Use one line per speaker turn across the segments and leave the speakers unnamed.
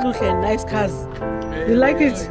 Nice cars. You like it?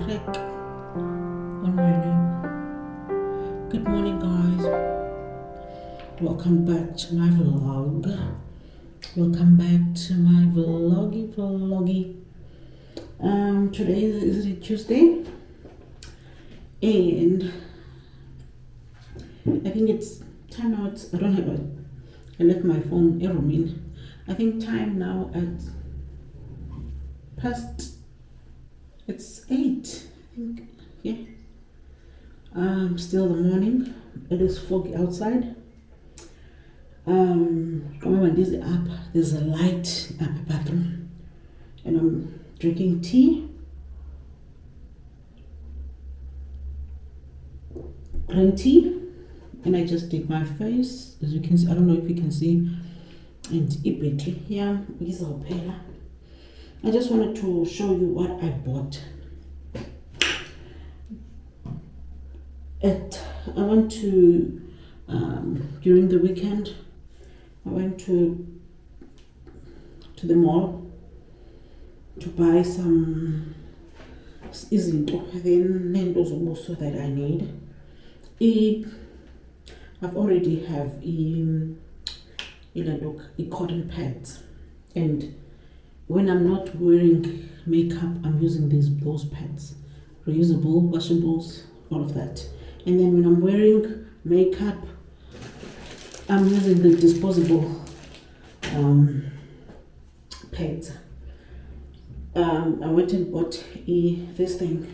Crack on my name. Good morning, guys. Welcome back to my vlog. Welcome back to my vloggy. Today is it Tuesday, and I think it's time out. I don't have it. I left my phone in room. I think time now at past. It's 8, I think, yeah. Still the morning. It is foggy outside. When this is up, there's a light in my bathroom, and I'm drinking tea, green tea, and I just did my face, as you can see. I don't know if you can see, and yeah, this is opera. I just wanted to show you what I bought. I went to, during the weekend, I went to the mall to buy some izinto that I need. I've already have cotton pads, and when I'm not wearing makeup, I'm using those pads, reusable, washables, all of that. And then when I'm wearing makeup, I'm using the disposable pads. I went and bought this thing.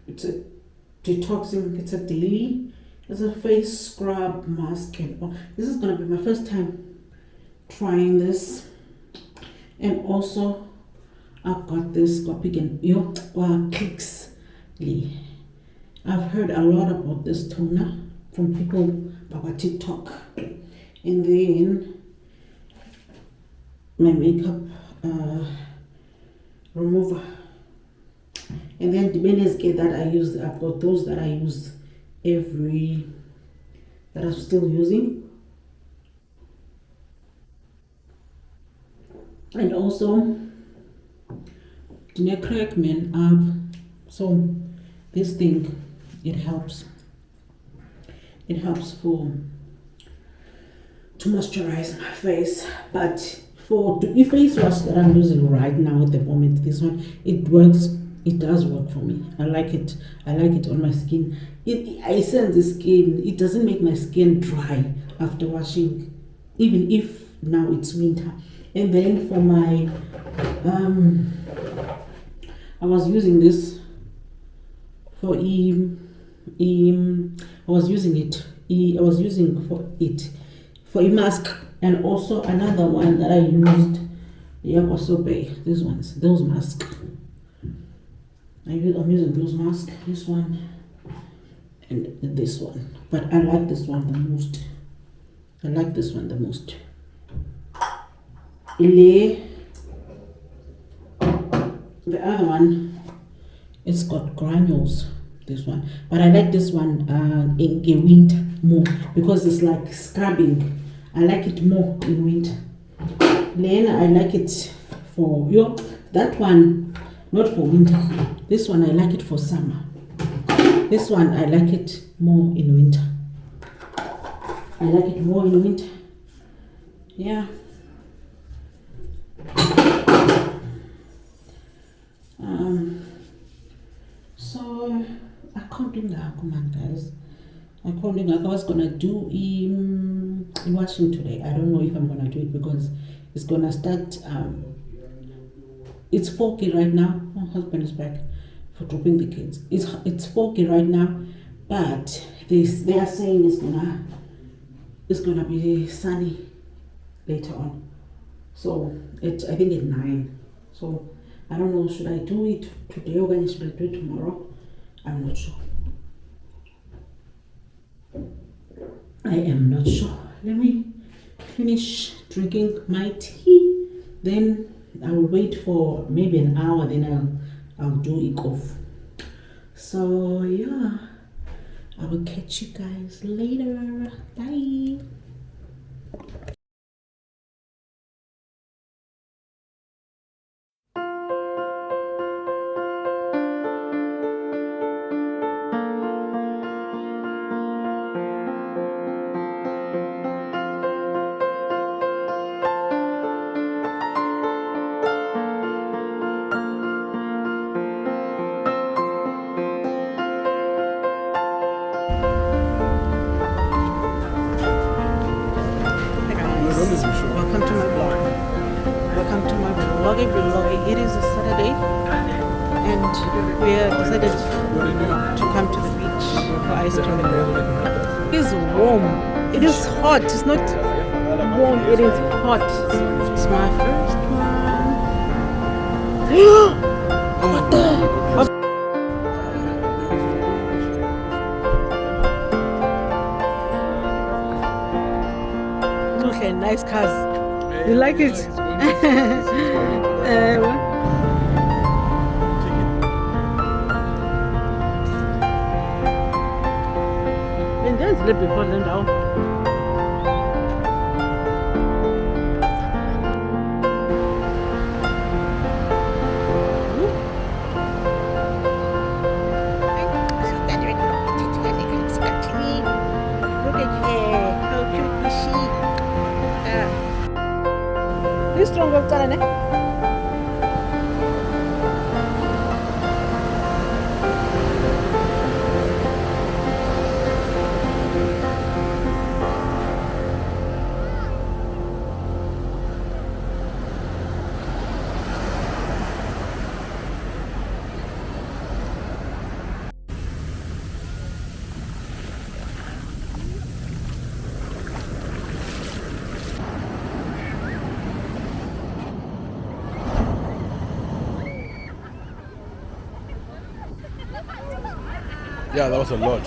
It's a detoxing. It's a daily. It's a face scrub mask, and this is gonna be my first time trying this. And also, I've got this Clicks. I've heard a lot about this toner from people about TikTok, and then my makeup remover, and then the Benezke that I use. I've got those that I use that I'm still using, and also crack men up. So this thing, it helps to moisturize my face. But for the face wash that I'm using right now at the moment, this one, it works. It does work for me. I like it on my skin. I sense the skin. It doesn't make my skin dry after washing, even if now it's winter. And then for my I was using this for I was using for a mask, and also another one that I used. Those masks. I'm using those masks, this one and this one, but I like this one the most. The other one, it's got granules. This one, but I like this one in winter more because it's like scrubbing. I like it more in winter. Then I like it for that one, not for winter. This one I like it for summer. This one I like it more in winter. I like it more in winter. Yeah. So I can't do that, come on guys. I can't do that. I was gonna do in washing today. I don't know if I'm gonna do it because it's gonna start. It's 4K right now. My husband is back for dropping the kids. It's 4K right now, but they are saying it's gonna be sunny later on. So I think at 9. So I don't know, should I do it today or should I do it tomorrow? I'm not sure. I am not sure. Let me finish drinking my tea. Then I'll wait for maybe an hour. Then I'll do it off. So yeah, I will catch you guys later. Bye. Welcome to my vlog. Welcome to my vloggy. It is a Saturday and we have decided to come to the beach for ice cream. It is warm. It is hot. It's not warm. It is hot. It's my first one. What the? Okay, nice cars. You like it? And then sleep before them down. Look at her, how cute is she? This strong of color,
Yeah, that was a lot.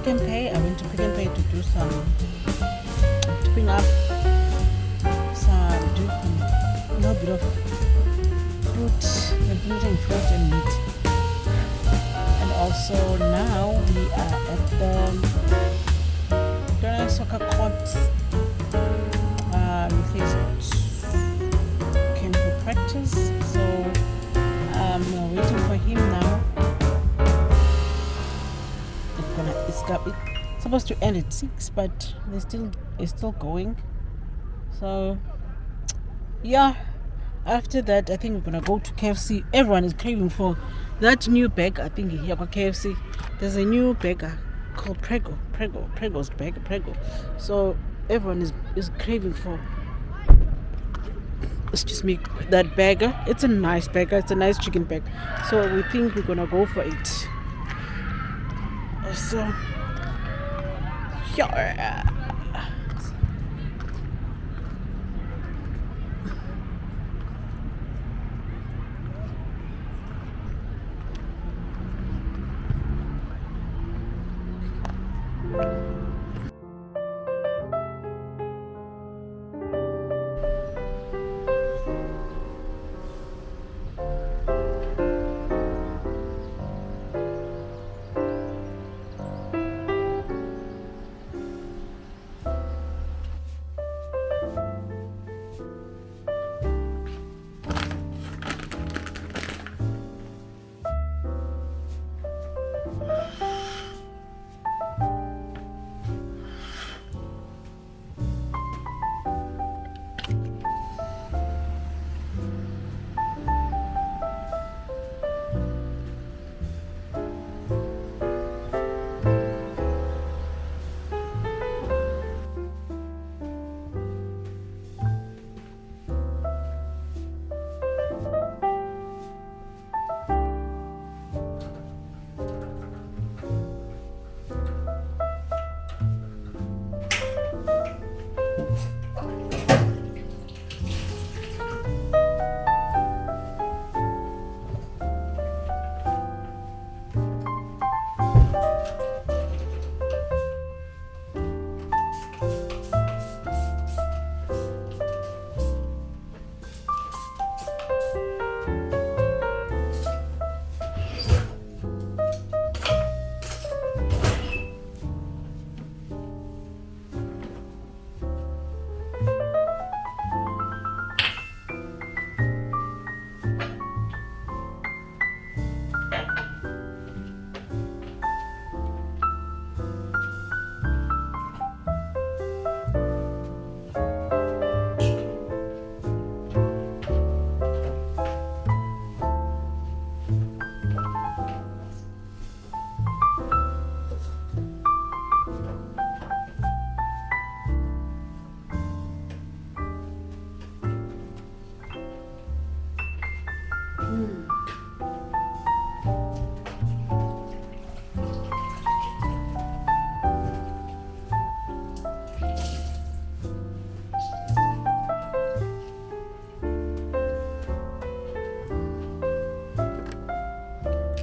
Pick and Pay. I went to Pick and Pay to do some topping up, do a little bit of fruit, including fruit and meat. And also now we are at the soccer court. Came for practice, so we're waiting for him now. It's supposed to end at 6, but it's still going. So yeah, after that I think we're gonna go to KFC. Everyone is craving for that new burger. I think here at KFC there's a new burger called Prego's burger, Prego. So everyone is craving for, excuse me, that burger. It's a nice burger. It's a nice chicken burger. So we think we're gonna go for it. So yeah.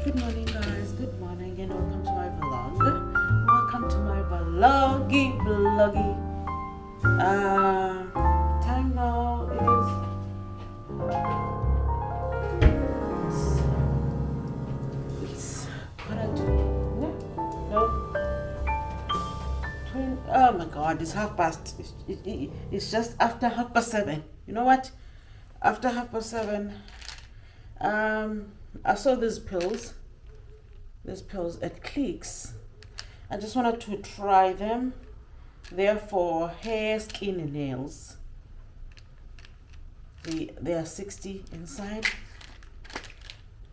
Good morning guys, good morning and welcome to my vlog. Welcome to my vloggy. Time now it's what I do. No. Oh my god, it's 7:30. It's just after 7:30. You know what? After 7:30, I saw these pills at Clicks. I just wanted to try them. They're for hair, skin and nails. They are 60 inside.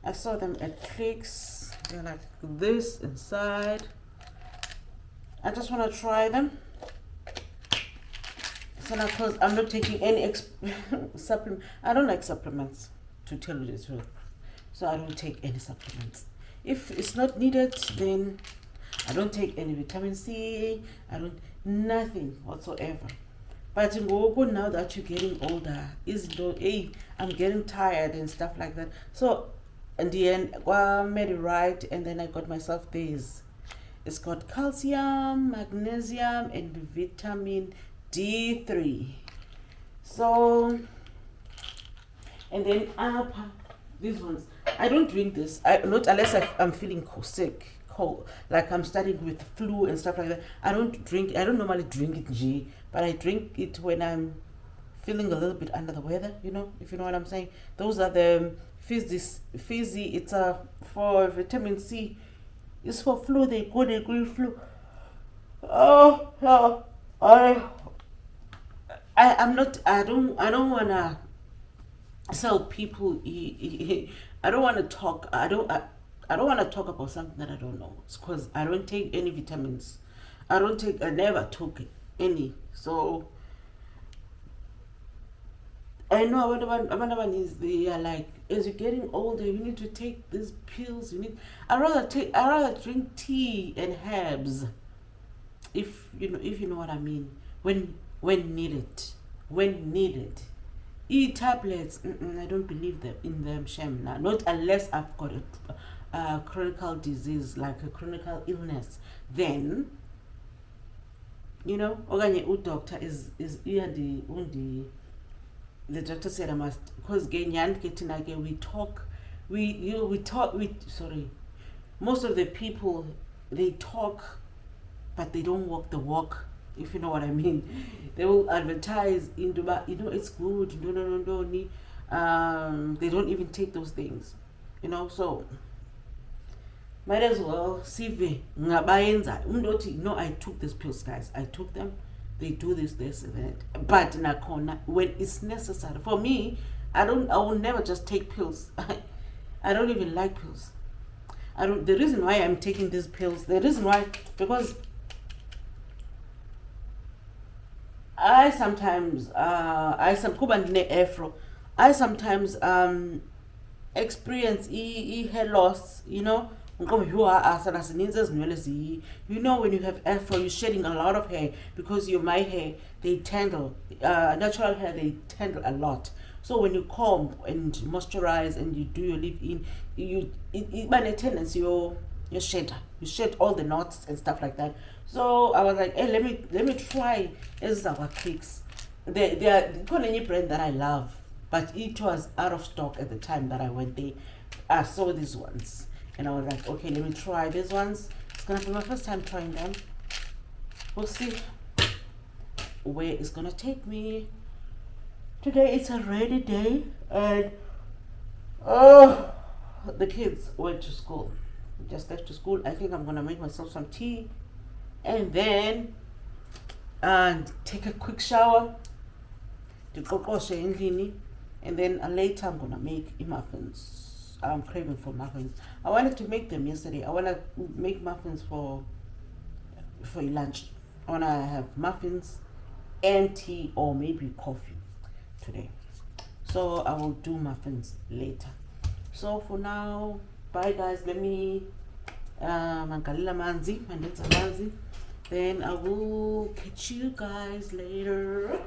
I saw them at Clicks. They're like this inside. I just want to try them. So now, because I'm not taking any supplement. I don't like supplements, to tell you the truth. So I don't take any supplements. If it's not needed, then I don't take any vitamin C. Nothing whatsoever. But now that you're getting older, I'm getting tired and stuff like that. So in the end, I made it right, and then I got myself these. It's got calcium, magnesium, and vitamin D3. So, and then these ones, I don't drink this. Not unless I'm feeling sick, cold, like I'm starting with flu and stuff like that. I don't normally drink it, G, but I drink it when I'm feeling a little bit under the weather, if you know what I'm saying. Those are the fizzy. It's for vitamin C. It's for flu. They call it green flu. Oh, I'm not. I don't wanna sell people. I don't want to talk. I don't want to talk about something that I don't know. It's because I don't take any vitamins. I never took any. So I know one is they are like, as you're getting older, you need to take these pills. I rather drink tea and herbs, if you know what I mean. When needed. Eat tablets. I don't believe in them, Shem. Not unless I've got a chronic disease, like a chronic illness. Then, okanye doctor is the doctor said I must, because sorry, most of the people, they talk but they don't walk the walk, if you know what I mean. They will advertise into, it's good, no, they don't even take those things, so might as well sive ngabayenza umuntu no, I took these pills, guys, I took them. They do this and that, but nakona when it's necessary. For me, I will never just take pills. I don't even like pills. The reason why I'm taking these pills, because I sometimes experience hair loss, when you have afro, you're shedding a lot of hair, because my hair, they tangle, natural hair, they tangle a lot. So when you comb and moisturize and you do your leave-in, it by tendency you shed all the knots and stuff like that. So I was like, hey, let me try as our cakes. They are any brand that I love, but it was out of stock at the time that I went there. I saw these ones and I was like, okay, let me try these ones. It's gonna be my first time trying them. We'll see where it's gonna take me. Today it's a rainy day and the kids went to school. Just left to school. I think I'm gonna make myself some tea and then take a quick shower to xoxo endlini, and then later I'm gonna make muffins. I'm craving for muffins. I wanted to make them yesterday. I wanna make muffins for lunch. I wanna have muffins and tea or maybe coffee today. So I will do muffins later. So for now, bye guys. Let me mangalila manzi, mandenza manzi. Then I will catch you guys later.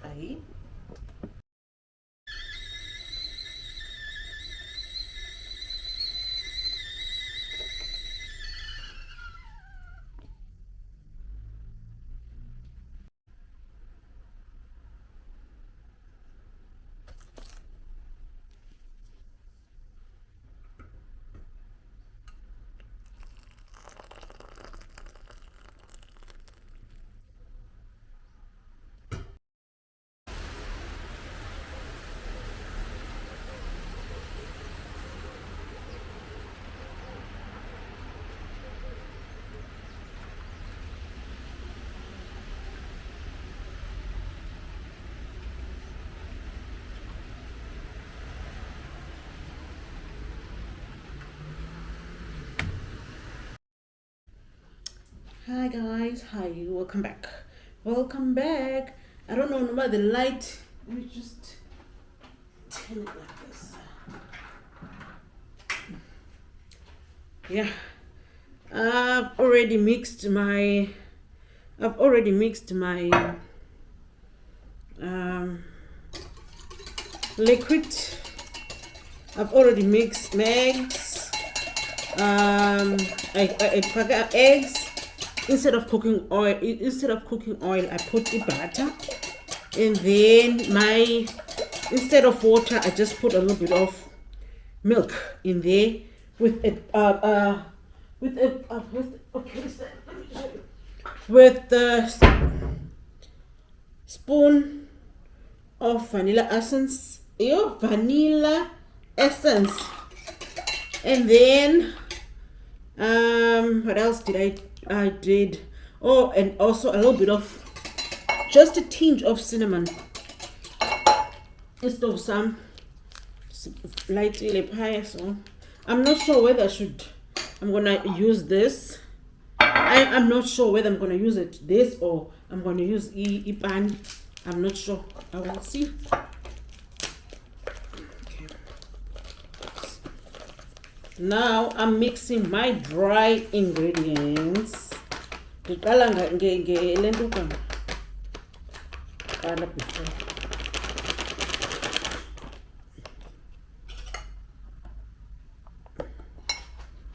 Bye. Hi guys, hi, welcome back. I don't know about the light. Let me just turn it like this. Yeah. I've already mixed my liquid. I've already mixed eggs. I pack up eggs. Instead of cooking oil, I put the butter, and then instead of water, I just put a little bit of milk in there with the spoon of vanilla essence. And then what else did I did? Oh, and also a little bit of just a tinge of cinnamon. Instead of some light pie. So I'm not sure whether I'm gonna use this. I'm not sure whether I'm gonna use this or I'm gonna use pan. I'm not sure. I will see. Okay. Now I'm mixing my dry ingredients.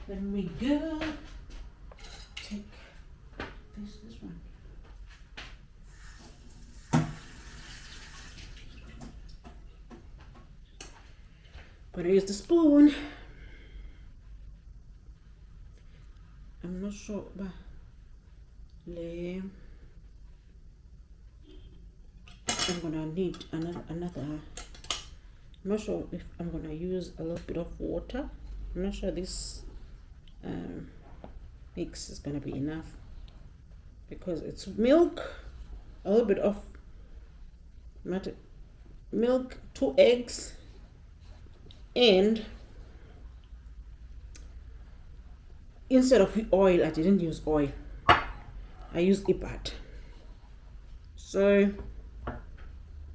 Then we go take this one. Gonna use the spoon. I'm not sure, but I'm gonna need another. I'm not sure if I'm gonna use a little bit of water. I'm not sure this mix is gonna be enough because it's milk, a little bit of milk, 2 eggs, and instead of oil, I didn't use oil. I used butter. So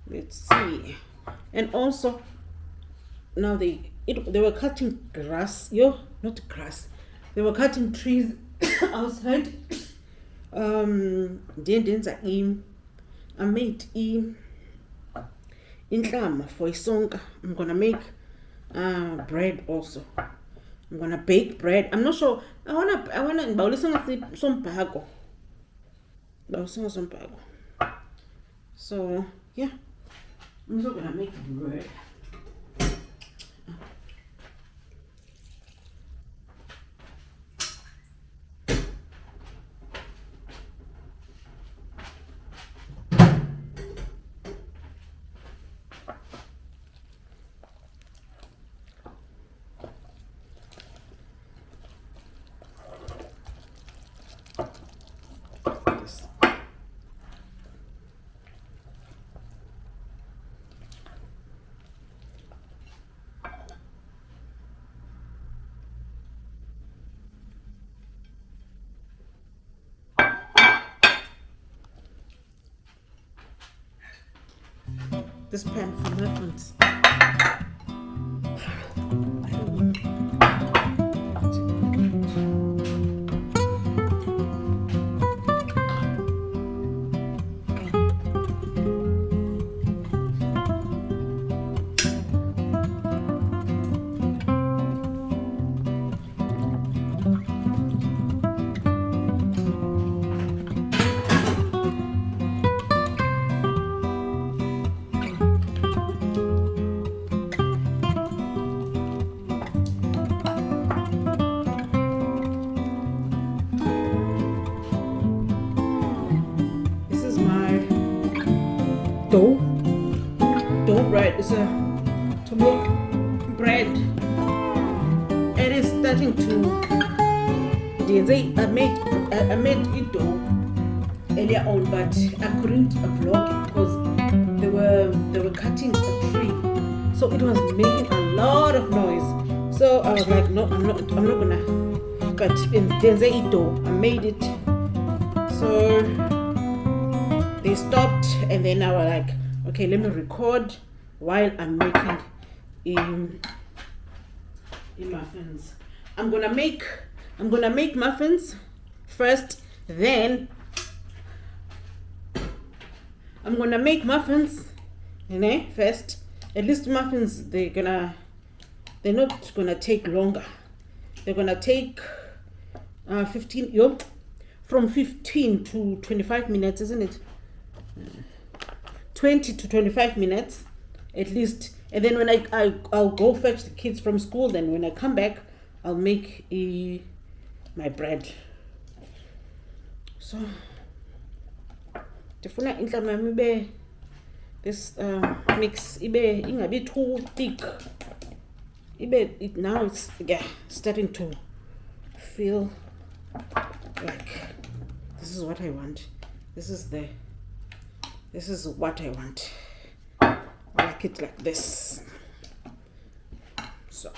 let's see. And also now they were cutting grass. Not grass. They were cutting trees outside. I made inhlama for isonka. I'm gonna make bread also. I'm gonna bake bread. I'm not sure. I wanna some bago. So yeah, I'm also gonna make bread. This pan for muffins. dough bread. It's a tomato bread. It is starting to. I made it dough earlier on, but I couldn't vlog it because they were cutting a tree, so it was making a lot of noise. So I was like, no, I'm not gonna. But in it dough, I made it. So they stopped, and then I was like, okay, let me record while I'm making muffins. I'm gonna make I'm gonna make muffins first, then I'm gonna make muffins, first. At least muffins, they're not gonna take longer. They're gonna take from 15 to 25 minutes, isn't it? 20 to 25 minutes at least. And then when I'll go fetch the kids from school, then when I come back, I'll make my bread. So ndifuna intlama yami ibe this mix ibe ingabi too thick. Now it's starting to feel like this is what I want. This is what I want. I like it like this. So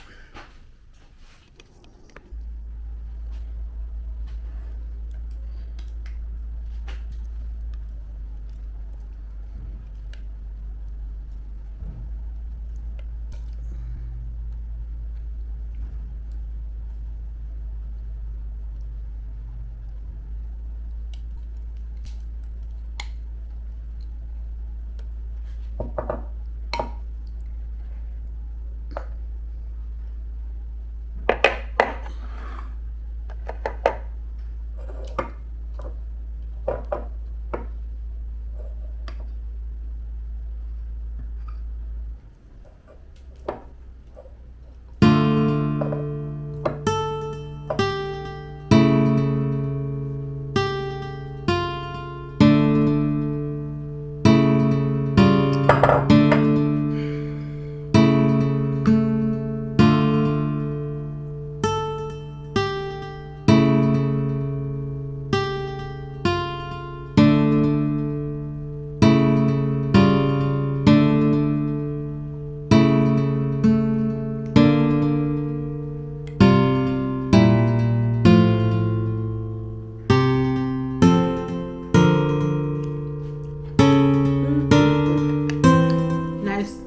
nice.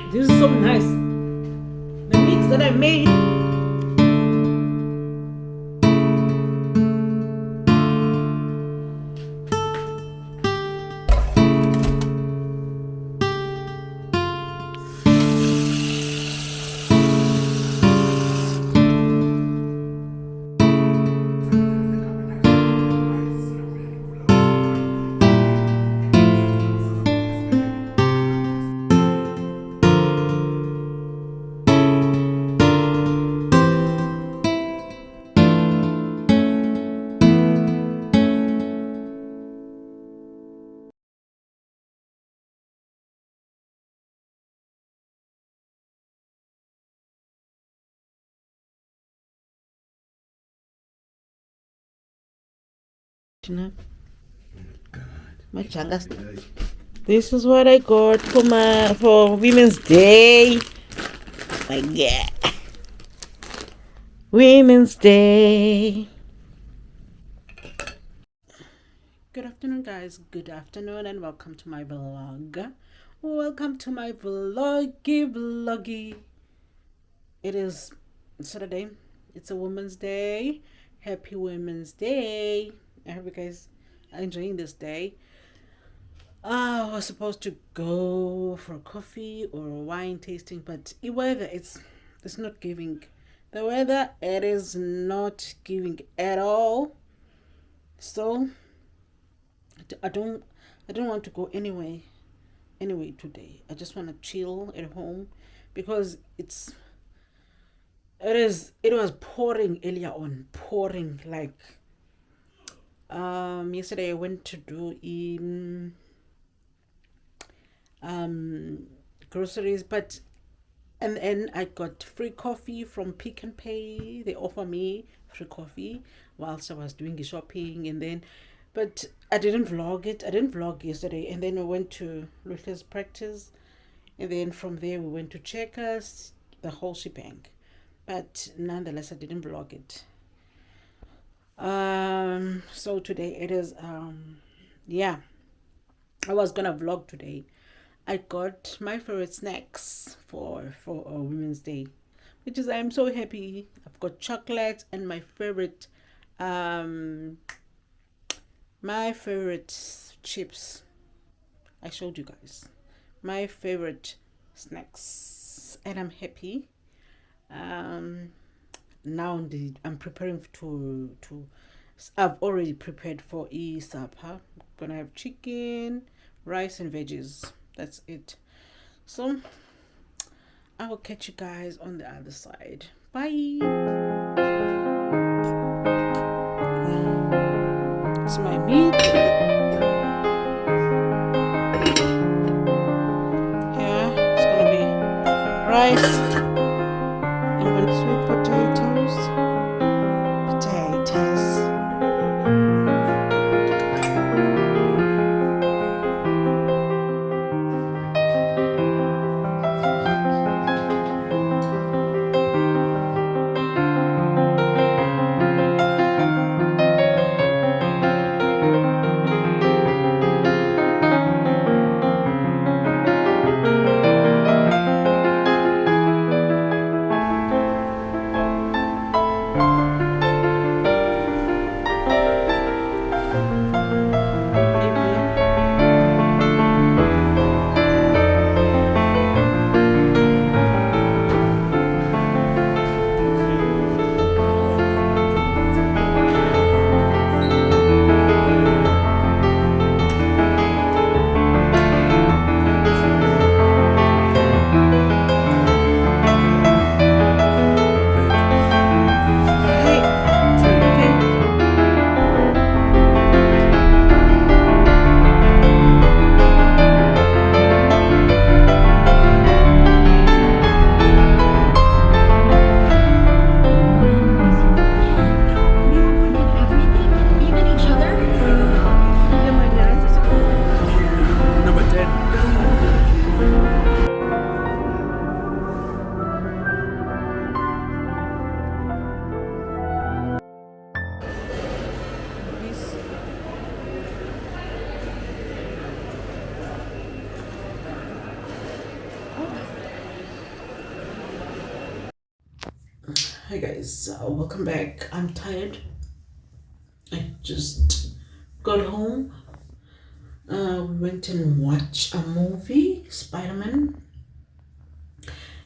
This is so nice. The mix that I made. My changas. This is what I got for Women's Day. My God. Women's Day. Good afternoon, guys. Good afternoon, and welcome to my vlog. Welcome to my vloggy. It is Saturday. It's a Women's Day. Happy Women's Day. I hope you guys are enjoying this day. I was supposed to go for coffee or wine tasting, but the weather it's not giving. The weather it is not giving at all. So I don't want to go anyway today. I just want to chill at home because it was pouring earlier on, pouring like yesterday I went to do groceries, but and then I got free coffee from Pick and Pay. They offer me free coffee whilst I was doing the shopping, and then but I didn't vlog it. I didn't vlog yesterday, and then we went to Luther's practice, and then from there we went to Checkers, the whole shebang. But nonetheless, I didn't vlog it. So today it is yeah, I was gonna vlog today. I got my favorite snacks for Women's Day, which is I'm so happy. I've got chocolate and um my favorite chips. I showed you guys my favorite snacks, and I'm happy. Um, now I'm preparing to. I've already prepared for supper. Gonna have chicken, rice, and veggies. That's it. So I will catch you guys on the other side. Bye. It's my meat. Here it's gonna be rice and sweet potatoes. Hi guys, welcome back. I'm tired. I just got home. Went and watched a movie, Spider-Man.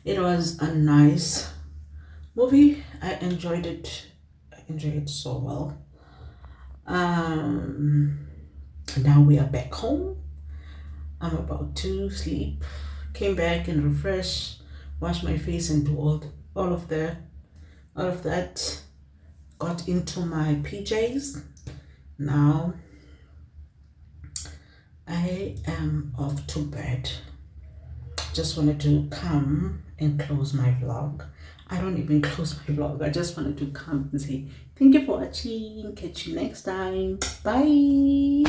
It was a nice movie. I enjoyed it. I enjoyed it so well. Now we are back home. I'm about to sleep. Came back and refresh, wash my face, and do all of that. Got into my PJs. Now I am off to bed. Just wanted to come and close my vlog. I don't even close my vlog. I just wanted to come and say thank you for watching. Catch you next time. Bye.